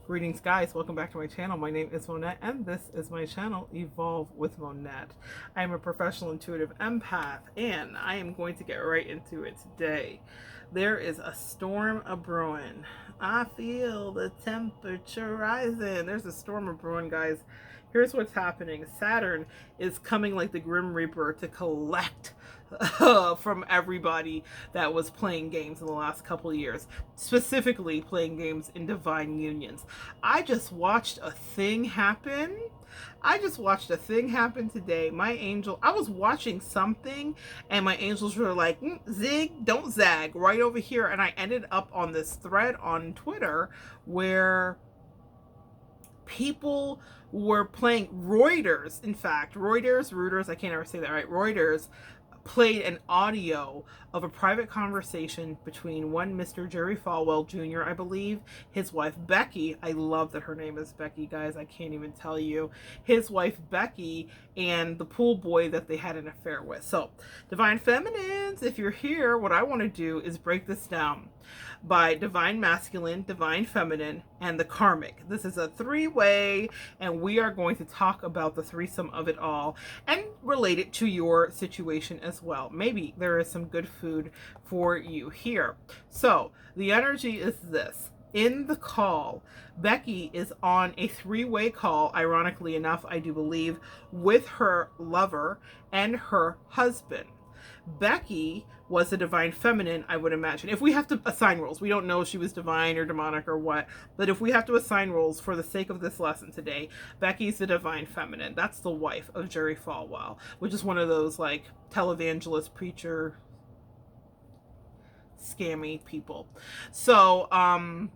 Greetings guys, welcome back to my channel. My name is Monette and this is my channel, Evolve with Monette. I am a professional intuitive empath and I am going to get right into it today. There is a storm a-brewing. I feel the temperature rising. There's a storm a-brewing, guys. Here's what's happening. Saturn is coming like the Grim Reaper to collect from everybody that was playing games in the last couple of years, specifically playing games in divine unions. I just watched a thing happen. Today. My angel, I was watching something and my angels were like, zig, don't zag, right over here. And I ended up on this thread on Twitter where people were playing Reuters. In fact, Reuters, I can't ever say that right. Reuters played an audio of a private conversation between one Mr. Jerry Falwell Jr., I believe, his wife Becki. I love that her name is Becki, guys. I can't even tell you. His wife Becki and the pool boy that they had an affair with. So, Divine Feminines, if you're here, what I want to do is break this down by Divine Masculine, Divine Feminine, and the Karmic. This is a three-way, and we are going to talk about the threesome of it all and relate it to your situation as well. Maybe there is some good food for you here. So the energy is this. In the call, Becki is on a three-way call, ironically enough, I do believe, with her lover and her husband. Becki was a divine feminine, I would imagine. If we have to assign roles, we don't know if she was divine or demonic or what, but if we have to assign roles for the sake of this lesson today, Becki's the divine feminine. That's the wife of Jerry Falwell, which is one of those like televangelist preacher scammy people. So I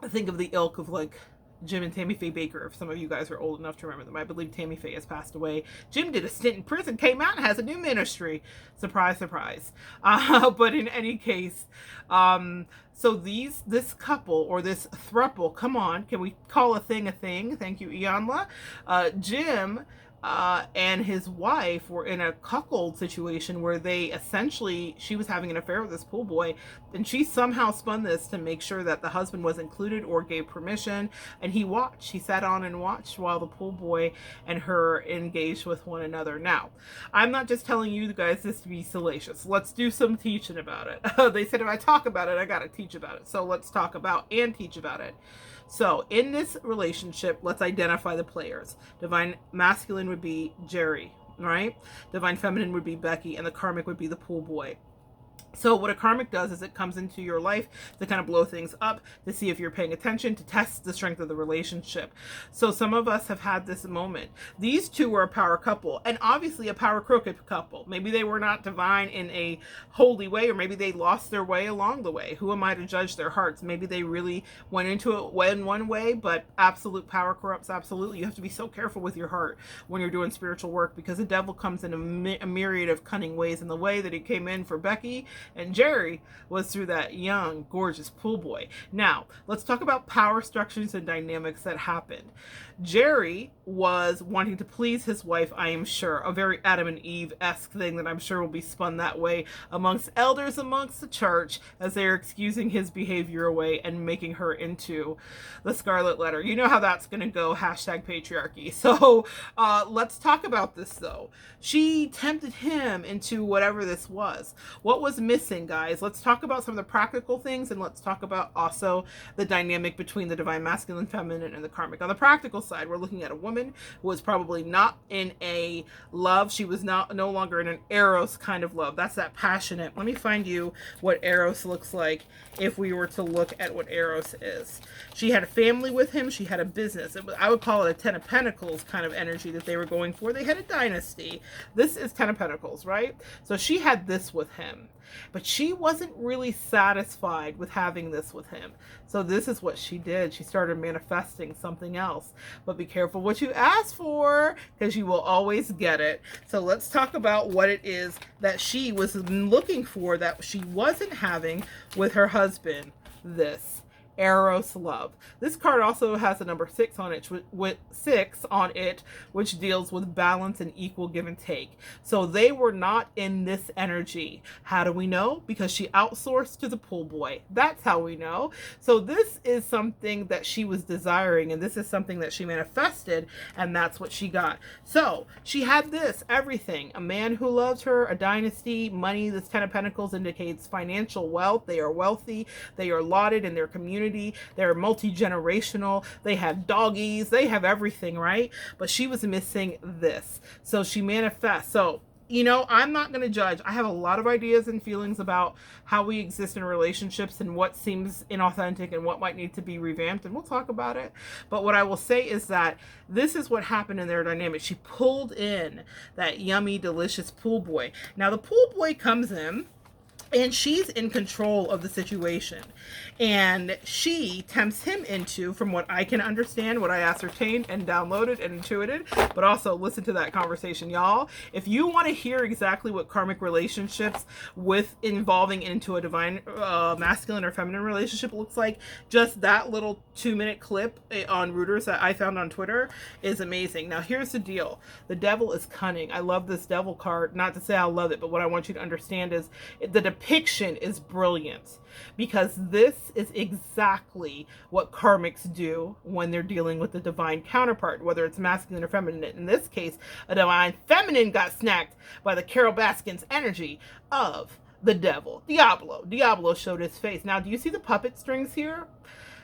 think of the ilk of like Jim and Tammy Faye Baker, if some of you guys are old enough to remember them. I believe Tammy Faye has passed away. Jim did a stint in prison, came out and has a new ministry. Surprise, surprise. But in any case, so this couple or this throuple, come on, can we call a thing a thing? Thank you, Ianla. Jim and his wife were in a cuckold situation where she was having an affair with this pool boy, and she somehow spun this to make sure that the husband was included or gave permission, and he sat on and watched while the pool boy and her engaged with one another. Now, I'm not just telling you guys this to be salacious. Let's do some teaching about it. They said if I talk about it, I gotta teach about it. So let's talk about and teach about it. So in this relationship, let's identify the players. Divine Masculine would be Jerry, right? Divine Feminine would be Becki, and the Karmic would be the pool boy. So what a karmic does is it comes into your life to kind of blow things up, to see if you're paying attention, to test the strength of the relationship. So some of us have had this moment. These two were a power couple, and obviously a power crooked couple. Maybe they were not divine in a holy way, or maybe they lost their way along the way. Who am I to judge their hearts? Maybe they really went into it in one way, but absolute power corrupts absolutely. You have to be so careful with your heart when you're doing spiritual work, because the devil comes in a myriad of cunning ways. And the way that he came in for Becki and Jerry was through that young, gorgeous pool boy. Now, let's talk about power structures and dynamics that happened. Jerry was wanting to please his wife, I am sure. A very Adam and Eve-esque thing that I'm sure will be spun that way amongst elders amongst the church as they're excusing his behavior away and making her into the scarlet letter. You know how that's going to go, hashtag patriarchy. So let's talk about this though. She tempted him into whatever this was. What was missing, guys? Let's talk about some of the practical things, and let's talk about also the dynamic between the divine masculine, feminine, and the karmic. On the practical side, we're looking at a woman who was probably not in a love. She was no longer in an eros kind of love. That's that passionate. Let me find you what eros looks like if we were to look at what eros is. She had a family with him. She had a business. I would call it a 10 of Pentacles kind of energy that they were going for. They had a dynasty. This is 10 of Pentacles, right? So she had this with him, but she wasn't really satisfied with having this with him. So this is what she did. She started manifesting something else. But be careful what you ask for, because you will always get it. So let's talk about what it is that she was looking for that she wasn't having with her husband. This. Eros love. This card also has a number 6 on it, which deals with balance and equal give and take. So they were not in this energy. How do we know? Because she outsourced to the pool boy. That's how we know. So this is something that she was desiring, and this is something that she manifested, and that's what she got. So she had this, everything. A man who loves her, a dynasty, money. This 10 of Pentacles indicates financial wealth. They are wealthy. They are lauded in their community. They're multi-generational. They have doggies. They have everything, right? But she was missing this. So she manifests. So, you know, I'm not going to judge. I have a lot of ideas and feelings about how we exist in relationships and what seems inauthentic and what might need to be revamped, and we'll talk about it. But what I will say is that this is what happened in their dynamic. She pulled in that yummy, delicious pool boy. Now, the pool boy comes in, and she's in control of the situation. And she tempts him into, from what I can understand, what I ascertained and downloaded and intuited, but also listen to that conversation, y'all. If you want to hear exactly what karmic relationships with involving into a divine masculine or feminine relationship looks like, just that little 2-minute clip on Reuters that I found on Twitter is amazing. Now, here's the deal. The devil is cunning. I love this devil card. Not to say I love it, but what I want you to understand is the depiction is brilliant, because this is exactly what karmics do when they're dealing with the divine counterpart, whether it's masculine or feminine. In this case, a divine feminine got snagged by the Carol Baskins energy of the devil. Diablo showed his face. Now, do you see the puppet strings here?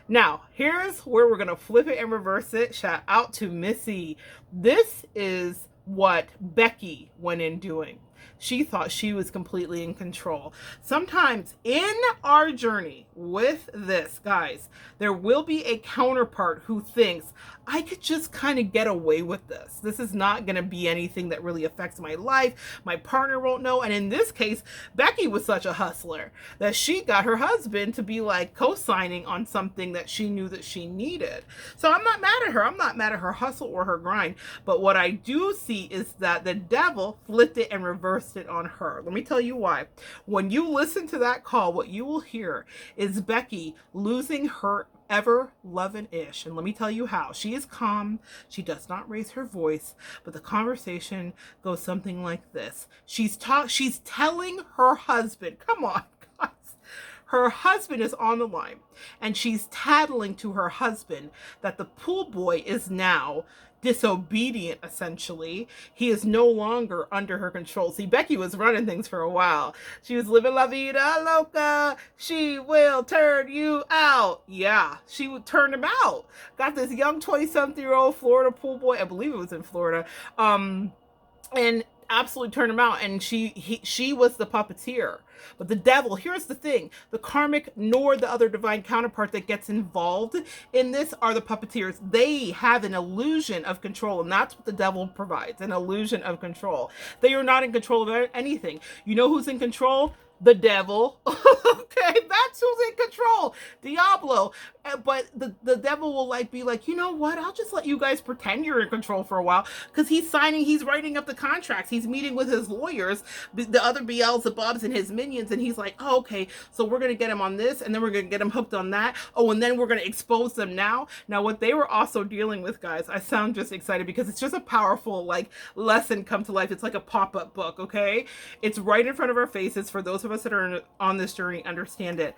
Now, here's where we're going to flip it and reverse it. Shout out to Missy. This is what Becki went in doing. She thought she was completely in control. Sometimes in our journey with this, guys, there will be a counterpart who thinks, I could just kind of get away with this. This is not going to be anything that really affects my life. My partner won't know. And in this case, Becki was such a hustler that she got her husband to be like co-signing on something that she knew that she needed. So I'm not mad at her. I'm not mad at her hustle or her grind. But what I do see is that the devil flipped it and reversed it on her. Let me tell you why. When you listen to that call, what you will hear is Becki losing her ever loving ish. And let me tell you how. She is calm. She does not raise her voice, but the conversation goes something like this. She's telling her husband, come on, guys. Her husband is on the line, and she's tattling to her husband that the pool boy is now disobedient, essentially. He is no longer under her control. See, Becki was running things for a while. She was living la vida loca. She will turn you out. Yeah, she would turn him out. Got this young 20-something-year-old Florida pool boy. I believe it was in Florida. And absolutely turned him out. And she was the puppeteer. But the devil, here's the thing, the karmic nor the other divine counterpart that gets involved in this are the puppeteers. They have an illusion of control, and that's what the devil provides, an illusion of control. They are not in control of anything. You know who's in control? The devil. Okay, that's who's in control. Diablo. But the devil will be like, you know what? I'll just let you guys pretend you're in control for a while, because he's writing up the contracts. He's meeting with his lawyers, the other Beelzebubs and his minions, and he's like, oh, okay, so we're going to get him on this, and then we're going to get him hooked on that. Oh, and then we're going to expose them now. Now, what they were also dealing with, guys, I sound just excited because it's just a powerful, lesson come to life. It's like a pop-up book, okay? It's right in front of our faces. For those of us that are on this journey, understand it.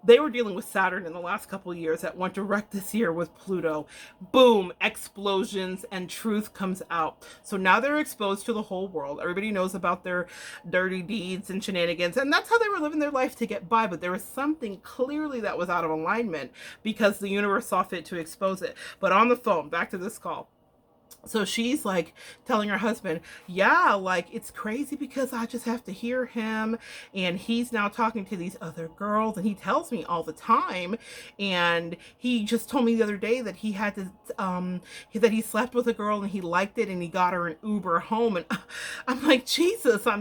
They were dealing with Saturn in the last couple of years that went direct this year with Pluto. Boom, explosions, and truth comes out. So now they're exposed to the whole world. Everybody knows about their dirty deeds and shenanigans, and that's how they were living their life to get by. But there was something clearly that was out of alignment because the universe saw fit to expose it. But on the phone, back to this call. So she's telling her husband, yeah, it's crazy because I just have to hear him. And he's now talking to these other girls, and he tells me all the time. And he just told me the other day that he had to, that he slept with a girl and he liked it and he got her an Uber home. And I'm like, Jesus, I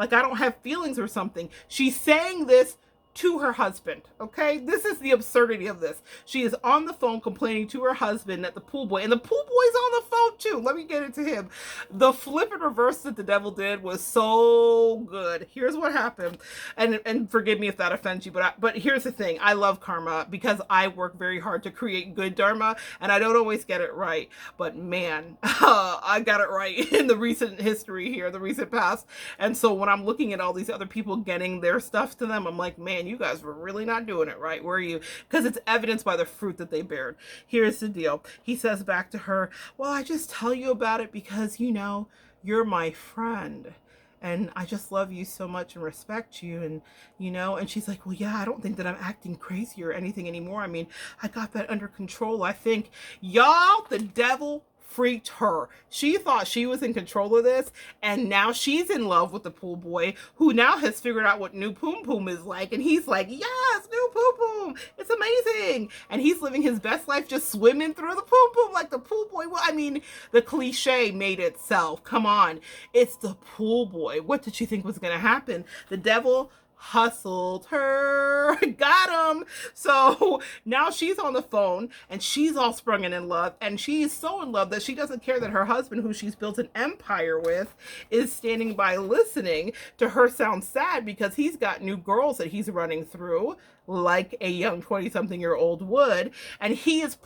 don't have feelings or something. She's saying this to her husband. Okay, this is the absurdity of this. She is on the phone complaining to her husband that the pool boy, and the pool boy's on the phone too. Let me get it to him. The flip and reverse that the devil did was so good. Here's what happened, and forgive me if that offends you, but here's the thing. I love karma because I work very hard to create good dharma, and I don't always get it right. But man, I got it right in the recent history here, the recent past. And so when I'm looking at all these other people getting their stuff to them, I'm like, man, you guys were really not doing it right, were you? Because it's evidenced by the fruit that they bared. Here's the deal. He says back to her, well, I just tell you about it because, you know, you're my friend. And I just love you so much and respect you. And, you know, and she's like, well, yeah, I don't think that I'm acting crazy or anything anymore. I mean, I got that under control. I think, y'all, the devil freaked her. She thought she was in control of this, and now she's in love with the pool boy, who now has figured out what new poom poom is like, and he's like, yes, new poom poom, it's amazing, and he's living his best life just swimming through the poom poom like the pool boy. Well, I mean, the cliche made itself. Come on, it's the pool boy. What did she think was going to happen? The devil hustled her, got him. So now she's on the phone and she's all sprung and in love, and she's so in love that she doesn't care that her husband, who she's built an empire with, is standing by listening to her sound sad because he's got new girls that he's running through like a young 20-something-year-old would, and he is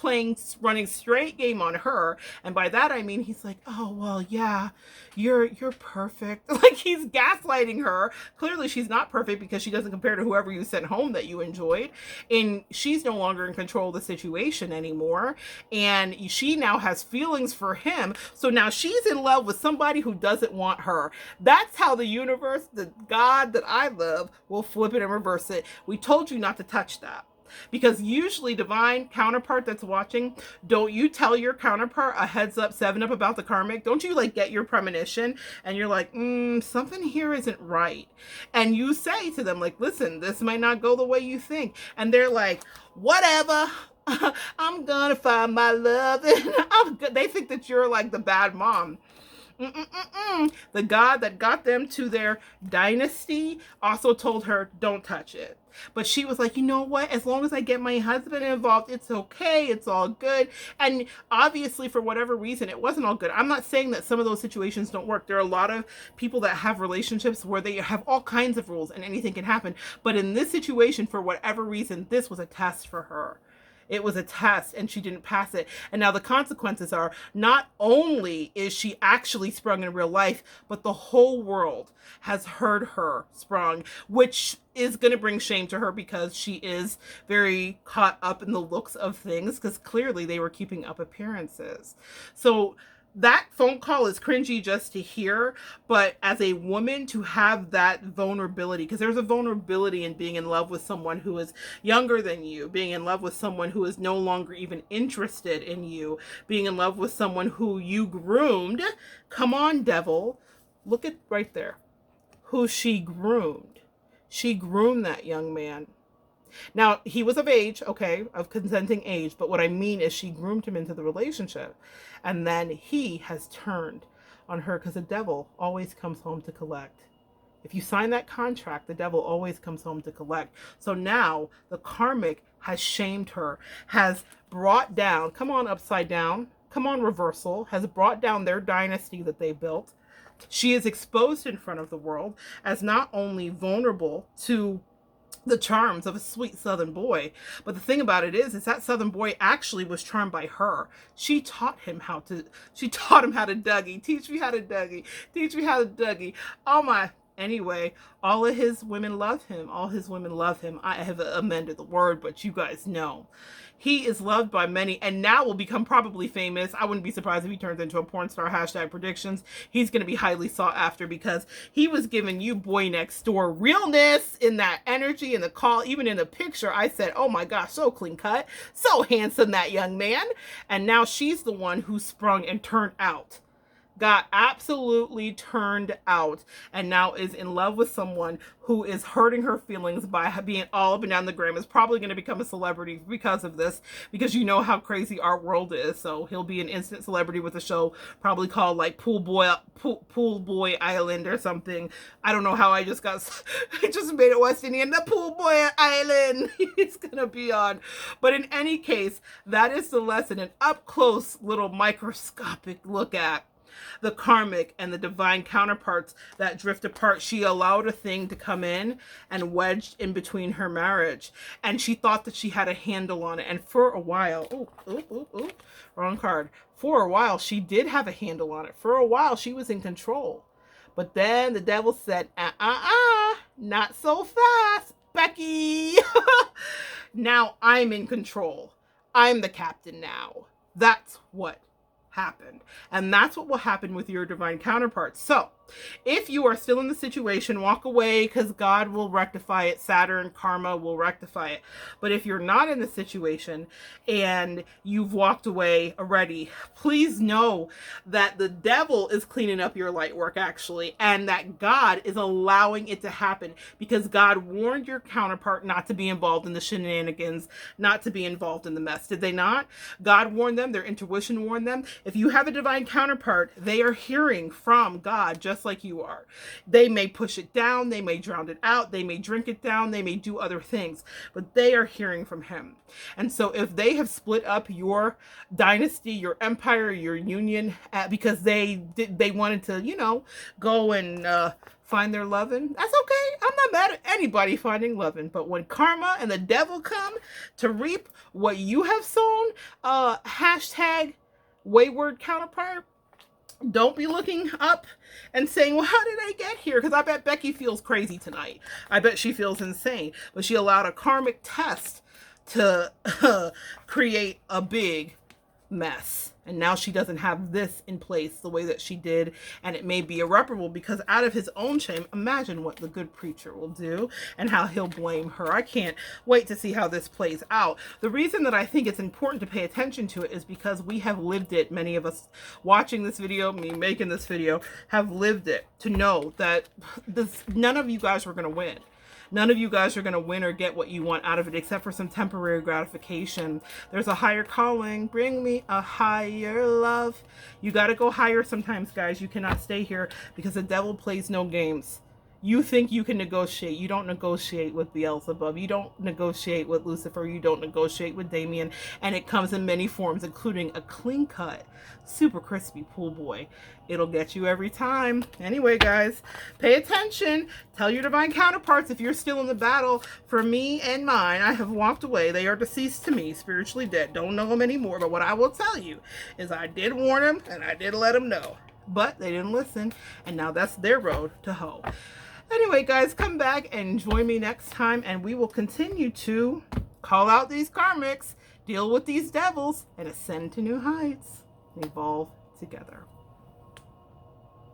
running straight game on her. And by that I mean he's like, oh well, yeah, you're perfect. Like, he's gaslighting her. Clearly she's not perfect because she doesn't compare to whoever you sent home that you enjoyed, and she's no longer in control of the situation anymore, and she now has feelings for him. So now she's in love with somebody who doesn't want her. That's how the universe, the God that I love, will flip it and reverse it. We told you not to touch that, because usually divine counterpart that's watching, don't you tell your counterpart a heads up, 7-up about the karmic? Don't you like get your premonition and you're like, something here isn't right, and you say to them like, listen, this might not go the way you think, and they're like, whatever, I'm gonna find my love, and they think that you're like the bad mom. The God that got them to their dynasty also told her, don't touch it. But she was like, you know what? As long as I get my husband involved, it's okay. It's all good. And obviously, for whatever reason, it wasn't all good. I'm not saying that some of those situations don't work. There are a lot of people that have relationships where they have all kinds of rules and anything can happen. But in this situation, for whatever reason, this was a test for her. It was a test and she didn't pass it. And now the consequences are, not only is she actually sprung in real life, but the whole world has heard her sprung, which is going to bring shame to her because she is very caught up in the looks of things, because clearly they were keeping up appearances. So that phone call is cringy just to hear, but as a woman, to have that vulnerability, because there's a vulnerability in being in love with someone who is younger than you, being in love with someone who is no longer even interested in you, being in love with someone who you groomed. Come on, devil. Look at right there. Who she groomed. She groomed that young man. Now, he was of age, okay, of consenting age, but what I mean is she groomed him into the relationship, and then he has turned on her, because the devil always comes home to collect. If you sign that contract, the devil always comes home to collect. So now the karmic has shamed her, has brought down, come on upside down, come on reversal, has brought down their dynasty that they built. She is exposed in front of the world as not only vulnerable to the charms of a sweet Southern boy, but the thing about it is that Southern boy actually was charmed by her. She taught him how to Dougie. Teach me how to Dougie. Teach me how to Dougie. Oh my. Anyway, all of his women love him. All his women love him. I have amended the word, but you guys know. He is loved by many and now will become probably famous. I wouldn't be surprised if he turns into a porn star. # predictions. He's going to be highly sought after because he was giving you boy next door realness in that energy in the call. Even in the picture, I said, oh my gosh, so clean cut, so handsome, that young man. And now she's the one who sprung and turned out got absolutely turned out and now is in love with someone who is hurting her feelings by being all up and down the gram, is probably going to become a celebrity because of this, because you know how crazy our world is. So he'll be an instant celebrity with a show probably called like Pool Boy Island or something. I don't know how I just made it West Indian. The Pool Boy Island he's gonna be on. But in any case, that is the lesson, an up close little microscopic look at the karmic and the divine counterparts that drift apart. She allowed a thing to come in and wedged in between her marriage, and she thought that she had a handle on it. And for a while, wrong card. For a while, she did have a handle on it. For a while, she was in control. But then the devil said, not so fast, Becki. Now I'm in control. I'm the captain now. That's what happened. And that's what will happen with your divine counterparts. So if you are still in the situation, walk away, because God will rectify it. Saturn, karma will rectify it. But if you're not in the situation and you've walked away already, please know that the devil is cleaning up your light work, actually, and that God is allowing it to happen because God warned your counterpart not to be involved in the shenanigans, not to be involved in the mess. Did they not? God warned them. Their intuition warned them. If you have a divine counterpart, they are hearing from God just like you are. They may push it down, they may drown it out, they may drink it down, they may do other things, but they are hearing from him. And so if they have split up your dynasty, your empire, your union, because they wanted to, go and find their loving, that's okay. I'm not mad at anybody finding loving. But when karma and the devil come to reap what you have sown, hashtag wayward counterpart, don't be looking up and saying, well, how did I get here? Because I bet Becki feels crazy tonight. I bet she feels insane. But she allowed a karmic test to create a big mess. And now she doesn't have this in place the way that she did. And it may be irreparable because out of his own shame, imagine what the good preacher will do and how he'll blame her. I can't wait to see how this plays out. The reason that I think it's important to pay attention to it is because we have lived it. Many of us watching this video, me making this video, have lived it to know that none of you guys are going to win. None of you guys are going to win or get what you want out of it except for some temporary gratification. There's a higher calling. Bring me a higher love. You got to go higher sometimes, guys. You cannot stay here because the devil plays no games. You think you can negotiate. You don't negotiate with Beelzebub. You don't negotiate with Lucifer. You don't negotiate with Damien. And it comes in many forms, including a clean cut, super crispy pool boy. It'll get you every time. Anyway, guys, pay attention. Tell your divine counterparts if you're still in the battle. For me and mine, I have walked away. They are deceased to me, spiritually dead. Don't know them anymore. But what I will tell you is I did warn them and I did let them know. But they didn't listen. And now that's their road to hoe. Anyway, guys, come back and join me next time, and we will continue to call out these karmics, deal with these devils, and ascend to new heights. Evolve together.